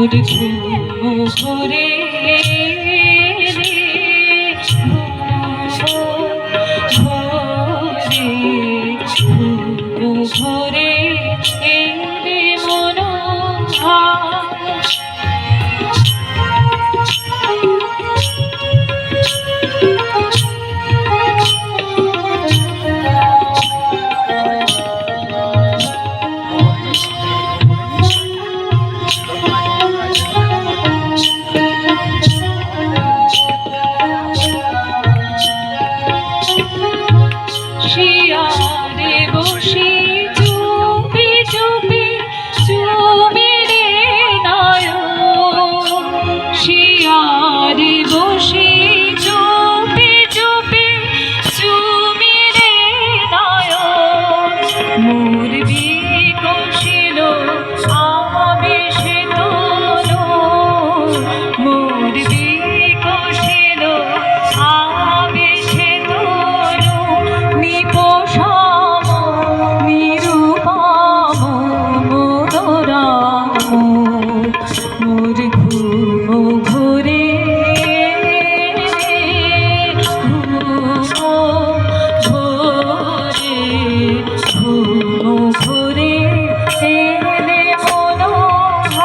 মোর ঘুম ঘরে ঘরে এলে শিয়ারে বসি চুপি চুপি চুমে রে নয়ন শিয়ারে বসি চুপি চুপি চুমে রে নয়ন মোর বিকশিল আবেশে তনু মোর বিকশিল আবেশে তনু নিপোষাম নিরূপম মনোরম মোর ঘুম ঘরে ঘুম ঘরে এলে মনোহর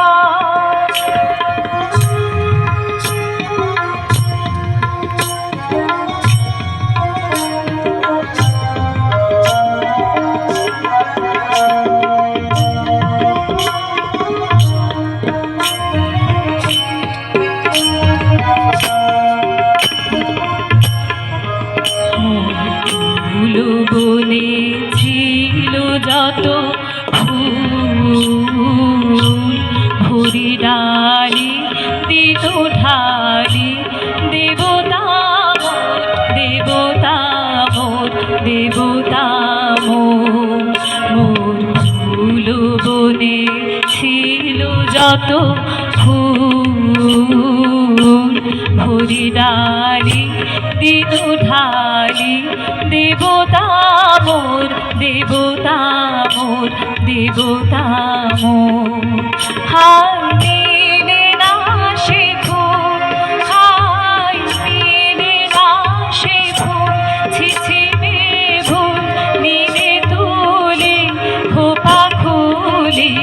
ফুল বনে ছিল যত ফুল ভরি ডালি দিত ঢালি দেবতা দেবতা মোর দেবতা মোর ফুল বনে ছিল যত ফুল ভরি ডালি দিত ঢালি দেবতা মোর দেবতা মোর দেবতা মোর হাই নীলে না সে ফুল হাই নীলে না সে ফুল ছিছিমে ভুল নীলে তুলে খোপা খুলি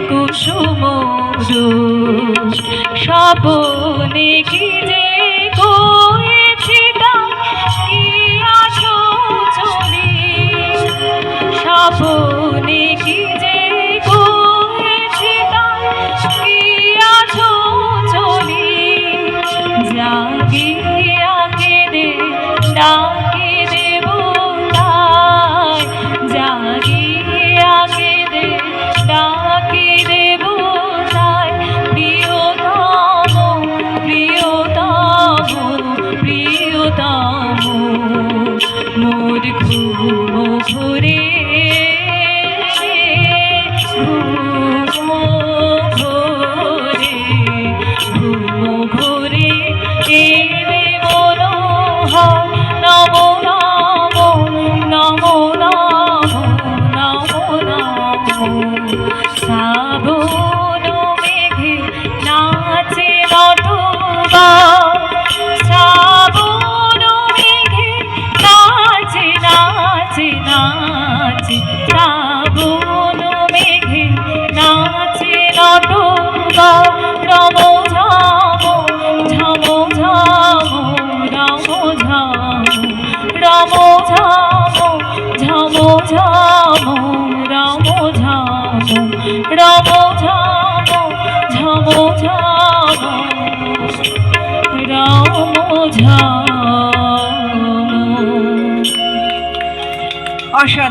কুসুম স্বপনে কি যে কয়েছি কি আছো চলি স্বপনে কি যে কয়েছি কি আছো চলি জাগিয়া কেঁদে ডাকি দেব তাই জাগিয়া কেঁদে ডাকি দেব তাই প্রিয়তম প্রিয়তম প্রিয়তম মোর ঘুম ঘরে ঘুম ঘরে এলে মনোহর নম নম নম নম নম শ্রাবণ মেঘে নাচে নটবা শ্রাবণ মেঘে নাচে নাচে নাচে শ্রাবণ মেঘে নাচে নটবা রম ঝাম ঝাম ঝাম রম ঝাম রম ঝাম ঝাম ঝাম রম ঝাম রম ঝাম ঝাম ঝাম রম ঝাম